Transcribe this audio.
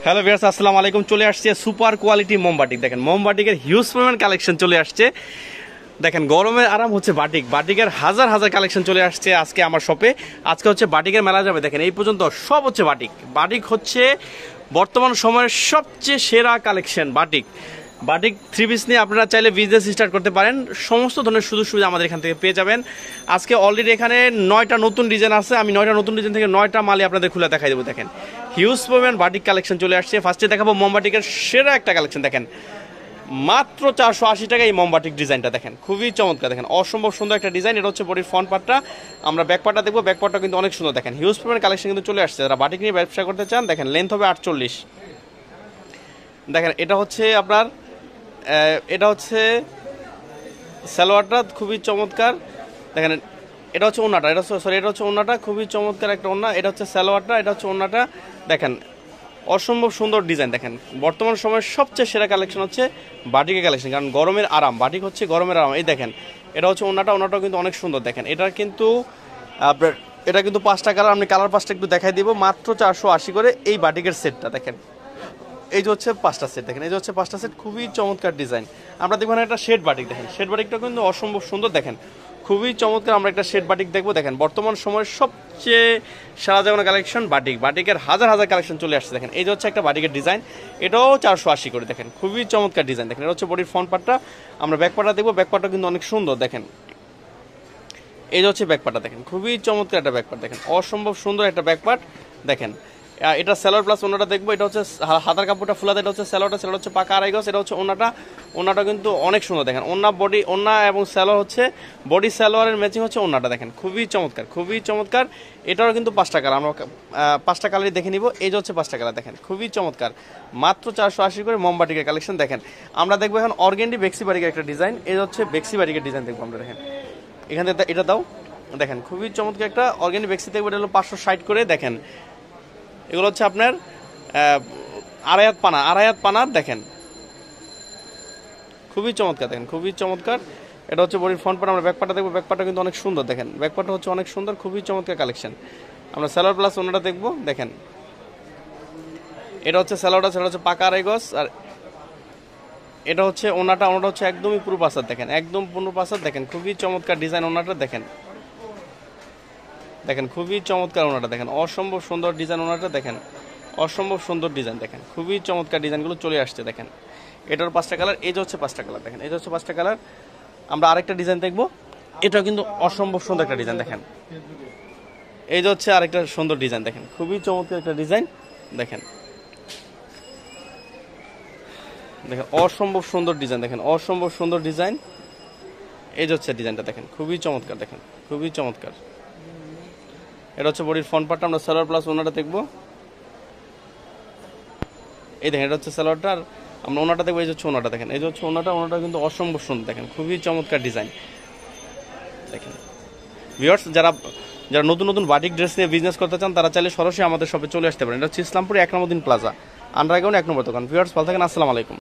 Hello viewers, আসসালামু আলাইকুম। চলে আসছে সুপার কোয়ালিটি মোমবাটিক। দেখেন মোমবাটিকের হিউজ পরিমাণ কালেকশন চলে আসছে। দেখেন গরমের আরাম হচ্ছে বাটিক। বাটিকের হাজার হাজার কালেকশন চলে আসছে আজকে আমার শপে। আজকে হচ্ছে বাটিকের মেলা যাবে। দেখেন এই পর্যন্ত সব হচ্ছে বাটিক। বাটিক হচ্ছে বর্তমান সময়ের সবচেয়ে সেরা collection. Batik batik three piece নিয়ে আপনারা চাইলে বিজনেস স্টার্ট করতে পারেন। সমস্ত ধরনের সুযোগ সুবিধা আমাদের এখান থেকে পেয়ে যাবেন। আজকে অলরেডি এখানে 9টা নতুন ডিজাইন আছে। আমি 9টা নতুন ডিজাইন থেকে 9টা মালই আপনাদের খুলে দেখাই দেবো। দেখেন হিউজ পরিমাণ বাটিক কালেকশন চলে আসছে। ফার্স্টে দেখাবো মোমবাটিকের সেরা একটা কালেকশন। দেখেন মাত্র 480 টাকা এই মোমবাটিক ডিজাইনটা। দেখেন খুবই চমৎকার। দেখেন অসম্ভব সুন্দর একটা ডিজাইন। এটা হচ্ছে বডির ফ্রন্ট পার্টটা। আমরা ব্যাক পার্টটা দেখবো। ব্যাক পার্টটা কিন্তু অনেক সুন্দর। দেখেন হিউজ পরিমাণ কালেকশন কিন্তু চলে আসছে। যারা বাটিক নিয়ে ব্যবসা করতে চান, দেখেন লেন্থ হবে 48। দেখেন এটা হচ্ছে আপনার এটা হচ্ছে সালোয়ারটা খুবই চমৎকার। দেখেন এটা হচ্ছে ওন্নাটা, এটা হচ্ছে ওন্নাটা, খুবই চমৎকার একটা ওন্না। এটা হচ্ছে সালোয়ারটা, এটা হচ্ছে ওন্নাটা। দেখেন অসম্ভব সুন্দর ডিজাইন। দেখেন বর্তমান সময়ের সবচেয়ে সেরা কালেকশন হচ্ছে বাটিকের কালেকশন, কারণ গরমের আরাম। বাটিক হচ্ছে গরমের আরাম। এই দেখেন এটা হচ্ছে ওন্নাটাও কিন্তু অনেক সুন্দর। দেখেন এটার কিন্তু আপনার এটা কিন্তু 5টা কালার। আমি কালার 5টা একটু দেখাই দিব। মাত্র 480 করে এই বাটিকের সেটটা। দেখেন এই যে হচ্ছে 5টা সেট। দেখেন এই যে হচ্ছে 5টা সেট, খুবই চমৎকার ডিজাইন। আমরা দেখবেন একটা শেড বাটিক। দেখেন শেড বাটিকটা কিন্তু অসম্ভব সুন্দর। দেখেন খুবই চমৎকার। আমরা একটা শেড বাটিক দেখবো। দেখেন বর্তমান সময়ের সবচেয়ে সারা জাগানো কালেকশন বাটিক। বাটিকের হাজার হাজার কালেকশন চলে আসছে। দেখেন এই যে হচ্ছে একটা বাটিকের ডিজাইন, এটাও 480 করে। দেখেন খুবই চমৎকার ডিজাইন। দেখেন এটা হচ্ছে বডির ফ্রন্ট পার্টটা। আমরা ব্যাক পার্টটা দেখবো। ব্যাক পার্টটা কিন্তু অনেক সুন্দর। দেখেন এই যে হচ্ছে ব্যাক পার্টটা। দেখেন খুবই চমৎকার একটা ব্যাক পার্ট। দেখেন অসম্ভব সুন্দর একটা ব্যাক পার্ট। দেখেন এটা সালোয়ার প্লাস ওনাটা দেখবো। এটা হচ্ছে হাতার কাপড়টা ফুলাতে। এটা হচ্ছে সালোয়ারটা। সালোয়ার হচ্ছে পাকা আড়াই গজ। এটা হচ্ছে ওনাটা কিন্তু অনেক সুন্দর। দেখেন ওন্না এবং সালোয়ার হচ্ছে বডি সালোয়ারের ম্যাচিং হচ্ছে ওন্নাটা। দেখেন খুবই চমৎকার, খুবই চমৎকার। এটারও কিন্তু 5টা কালার। আমরা 5টা কালারই দেখে নিব। এই যে হচ্ছে 5টা কালার। দেখেন খুবই চমৎকার। মাত্র 480 করে মোমবাটিকের কালেকশন। দেখেন আমরা দেখবো এখন অর্গেন্ডি বেক্সি বাটিকের একটা ডিজাইন। এই হচ্ছে বেক্সি বাটিকের ডিজাইন দেখবো আমরা। দেখেন এখানে এটা দাও। দেখেন খুবই চমৎকার একটা অর্গেন্ডি বেক্সি দেখবো। এটা হলো 560 করে। দেখেন এগুলো হচ্ছে আপনার আড়াই পানার। দেখেন খুবই চমৎকার। দেখেন খুবই চমৎকার। এটা হচ্ছে বডির ফ্রন্ট পার্ট। আমরা ব্যাক পার্টটা দেখবো। ব্যাক পার্টটা কিন্তু অনেক সুন্দর। দেখেন ব্যাক পার্টটা হচ্ছে অনেক সুন্দর, খুবই চমৎকার কালেকশন। আমরা সালোয়ার প্লাস ওনাটা দেখবো। দেখেন এটা হচ্ছে সালোয়ারটা। সেটা হচ্ছে পাকা আড়াই গজ। আর এটা হচ্ছে ওনাটা হচ্ছে একদমই পুরো পাসার। দেখেন একদম পুরো পাসার। দেখেন খুবই চমৎকার ডিজাইন ওনাটা। দেখেন দেখেন খুবই চমৎকার ওনাটা। দেখেন অসম্ভব সুন্দর ডিজাইন ওনাটা। দেখেন অসম্ভব সুন্দর ডিজাইন। দেখেন খুবই চমৎকার ডিজাইনগুলো চলে আসছে। দেখেন এটার 5টা কালার। এই যে হচ্ছে 5টা কালার। দেখেন এই যে হচ্ছে 5টা কালার। আমরা আরেকটা ডিজাইন দেখবো। এটাও কিন্তু অসম্ভব সুন্দর একটা ডিজাইন। দেখেন এই যে হচ্ছে আরেকটা সুন্দর ডিজাইন। দেখেন খুবই চমৎকার একটা ডিজাইন। দেখেন দেখেন অসম্ভব সুন্দর ডিজাইন। দেখেন অসম্ভব সুন্দর ডিজাইন। এই যে হচ্ছে ডিজাইনটা। দেখেন খুবই চমৎকার। দেখেন খুবই চমৎকার। এটা হচ্ছে বডির ফ্রন্ট পার্টটা। আমরা সালোয়ার প্লাস ওনাটা দেখবো। এই দেখেন এটা হচ্ছে সালোয়ারটা। আর আমরা ওনাটা দেখবো। এই যে হচ্ছে ওনাটা। দেখেন এই যে হচ্ছে ওনাটা কিন্তু অসম্ভব সুন্দর। দেখেন খুবই চমৎকার ডিজাইন। দেখেন ভিউয়ার্স, যারা নতুন বাটিক ড্রেস নিয়ে বিজনেস করতে চান, তারা চাইলে সরাসরি আমাদের শপে চলে আসতে পারেন। এটা হচ্ছে ইসলামপুর 1 নম্বর দিন প্লাজা, আন্ডারগ্রাউন্ড 1 নম্বর দোকান। ভিউয়ার্স ভালো থাকেন। আসসালামু আলাইকুম।